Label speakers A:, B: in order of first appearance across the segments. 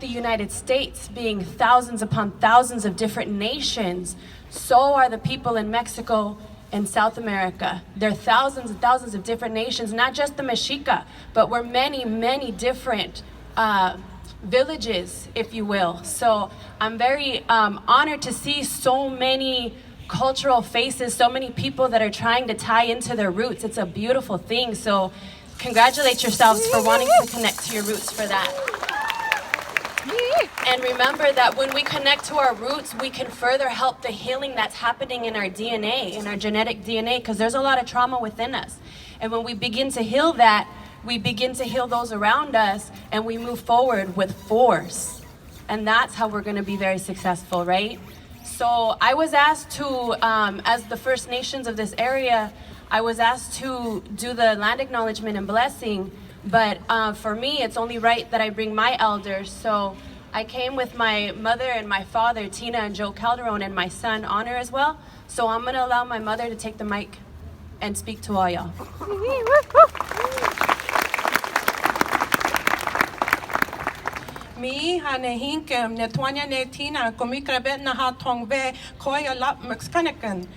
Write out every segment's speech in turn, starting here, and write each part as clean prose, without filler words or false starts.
A: the United States being thousands upon thousands of different nations, so are the people in Mexico and South America. There are thousands and thousands of different nations, not just the Mexica, but we're many, many different villages, if you will. So I'm very honored to see so many cultural faces, so many people that are trying to tie into their roots. It's a beautiful thing. So congratulate yourselves for wanting to connect to your roots for that. And remember that when we connect to our roots, we can further help the healing that's happening in our DNA, in our genetic DNA, because there's a lot of trauma within us. And when we begin to heal that, we begin to heal those around us, and we move forward with force. And that's how we're going to be very successful, right? So I was asked to, as the First Nations of this area, I was asked to do the land acknowledgement and blessing, but for me, it's only right that I bring my elders. So I came with my mother and my father, Tina and Joe Calderon, and my son, Honor, as well. So I'm gonna allow my mother to take the mic and speak to all y'all.
B: Mi hanehinkem netwanya netina komikrabet naha tongve koya lap mexkanakan.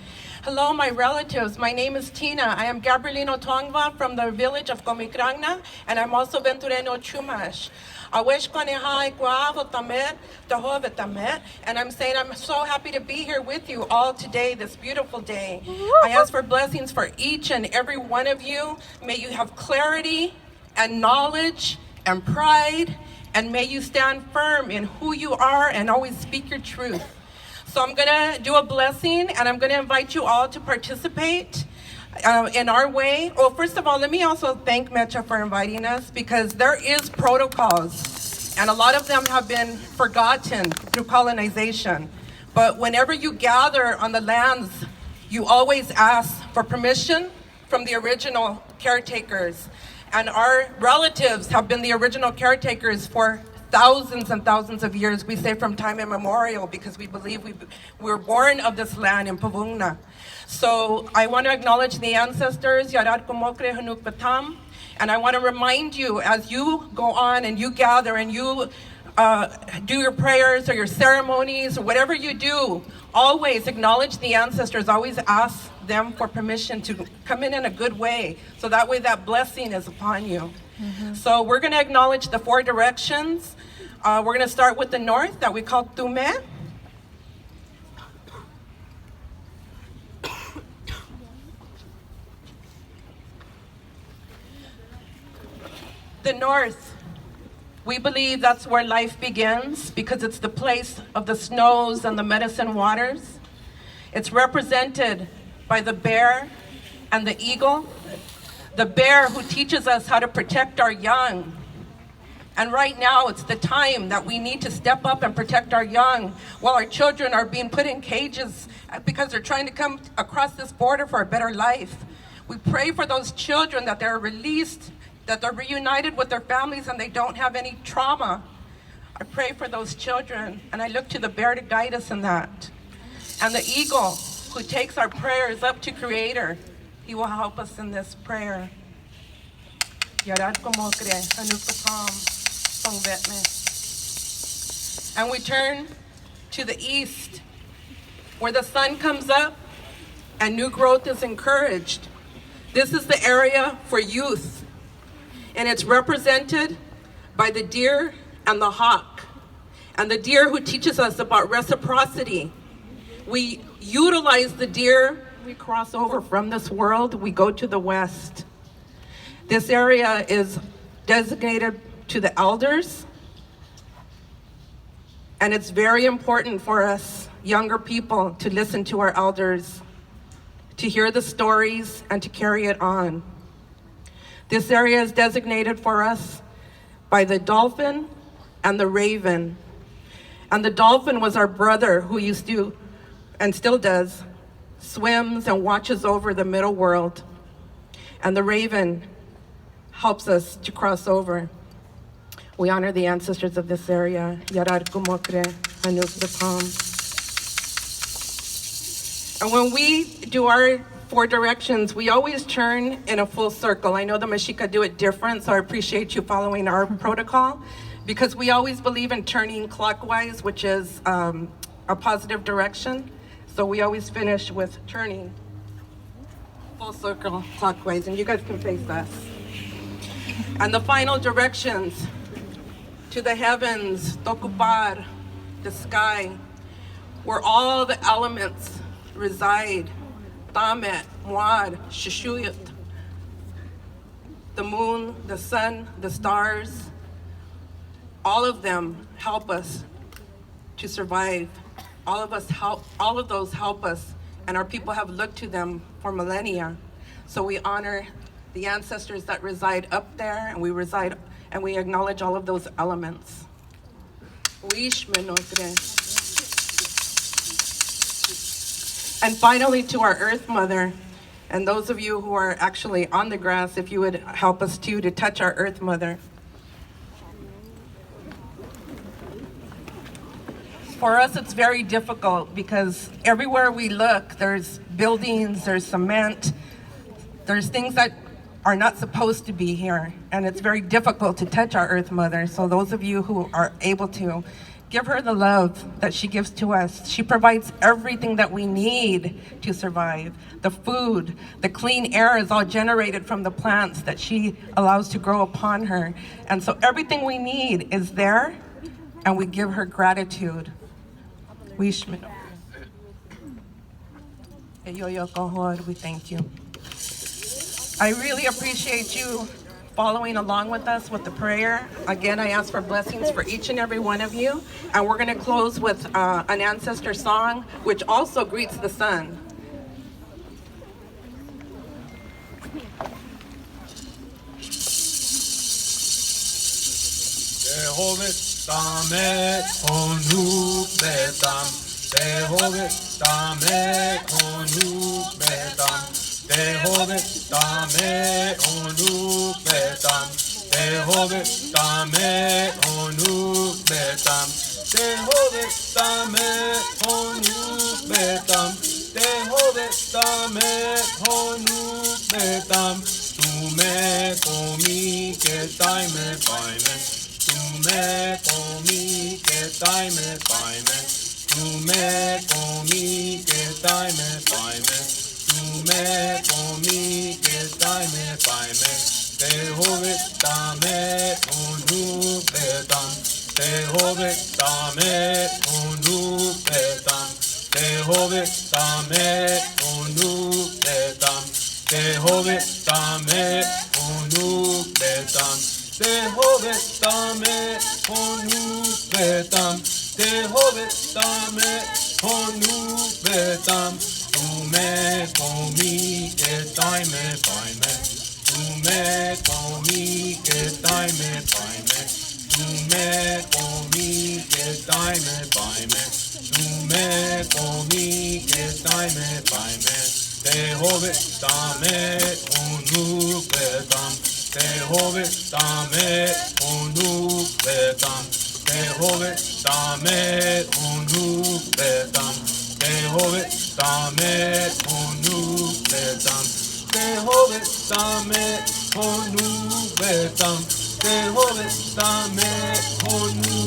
B: Hello, my relatives. My name is Tina. I am Gabrielino Tongva from the village of Comikragna, and I'm also Ventureno Chumash. And I'm saying I'm so happy to be here with you all today, this beautiful day. I ask for blessings for each and every one of you. May you have clarity and knowledge and pride, and may you stand firm in who you are and always speak your truth. So I'm gonna do a blessing, and I'm gonna invite you all to participate in our way. Well, first of all, let me also thank Metcha for inviting us, because there is protocols, and a lot of them have been forgotten through colonization. But whenever you gather on the lands, you always ask for permission from the original caretakers. And our relatives have been the original caretakers for thousands and thousands of years. We say from time immemorial, because we believe we were born of this land in Pavungna. So I want to acknowledge the ancestors, Yarad Kumokre Hanuk Batam, and I want to remind you, as you go on and you gather and you do your prayers or your ceremonies or whatever you do, always acknowledge the ancestors, always ask them for permission to come in a good way, so that way that blessing is upon you. So we're going to acknowledge the 4 directions. We're going to start with the north, that we call Tume. The north, we believe that's where life begins, because it's the place of the snows and the medicine waters. It's represented by the bear and the eagle. The bear who teaches us how to protect our young. And right now it's the time that we need to step up and protect our young, while our children are being put in cages because they're trying to come across this border for a better life. We pray for those children, that they're released, that they're reunited with their families and they don't have any trauma. I pray for those children, and I look to the bear to guide us in that. And the eagle who takes our prayers up to Creator. He will help us in this prayer. And we turn to the east, where the sun comes up and new growth is encouraged. This is the area for youth, and it's represented by the deer and the hawk. And the deer who teaches us about reciprocity. We utilize the deer. We cross over from this world, we go to the west. This area is designated to the elders, and it's very important for us younger people to listen to our elders, to hear the stories and to carry it on. This area is designated for us by the dolphin and the raven. And the dolphin was our brother who used to, and still does, swims and watches over the middle world. And the raven helps us to cross over. We honor the ancestors of this area. Yarar Kumokre, Anuk Dapam. And when we do our 4 directions, we always turn in a full circle. I know the Mexica do it different, so I appreciate you following our protocol. because we always believe in turning clockwise, which is a positive direction. So we always finish with turning full circle clockwise, and you guys can face us. And the final directions to the heavens, Tokupar, the sky, where all the elements reside, Tamet, Muad, Shishuyut, the moon, the sun, the stars, all of them help us to survive. All of those help us, and our people have looked to them for millennia. So we honor the ancestors that reside up there, and we acknowledge all of those elements. And finally, to our Earth Mother, and those of you who are actually on the grass, if you would help us too to touch our Earth Mother. For us, it's very difficult because everywhere we look, there's buildings, there's cement, there's things that are not supposed to be here, and it's very difficult to touch our Earth Mother. So those of you who are able to, give her the love that she gives to us. She provides everything that we need to survive. The food, the clean air is all generated from the plants that she allows to grow upon her. And so everything we need is there, and we give her gratitude. We thank you. I really appreciate you following along with us with the prayer. Again, I ask for blessings for each and every one of you. And we're going to close with an ancestor song, which also greets the sun.
C: Tame onu betam, Tehove tame onu betam, Tehove tame onu betam, Tehove tame onu betam, Tehove tame onu betam, Tehove tame onu betam, Tume komi ke taime paime. Tume komi ke taime paime, tume komi ke taime paime, tume komi ke taime paime. Tehove tame onu betam, Tehove tame onu betam, Tehove tame onu betam, Tehove tame onu betam. Tehove tame onu betam, Tehove tame onu betam. Tume komi ke taime paime, tume komi ke taime paime, tume komi ke taime paime, tume komi ke taime paime. Tehove tame onu betam, Tehove tame onu betam, Tehove tame onu betam, Tehove tame onu betam, Tehove tame onu betam, Tehove tame onu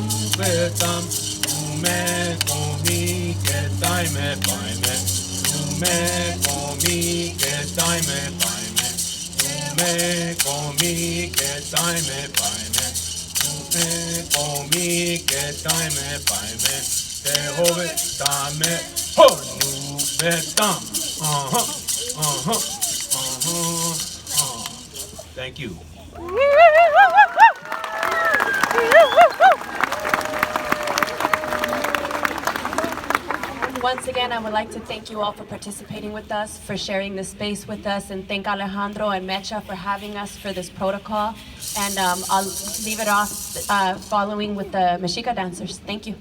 C: betam. Tume komi ke taime paime, tume komi ke taime paime. Tume komi ke taime paime, tume komi ke taime paime. Tehove tame onu betam. Thank you.
A: Once again, I would like to thank you all for participating with us, for sharing this space with us, and thank Alejandro and Metcha for having us for this protocol. And I'll leave it off following with the Mexica dancers. Thank you.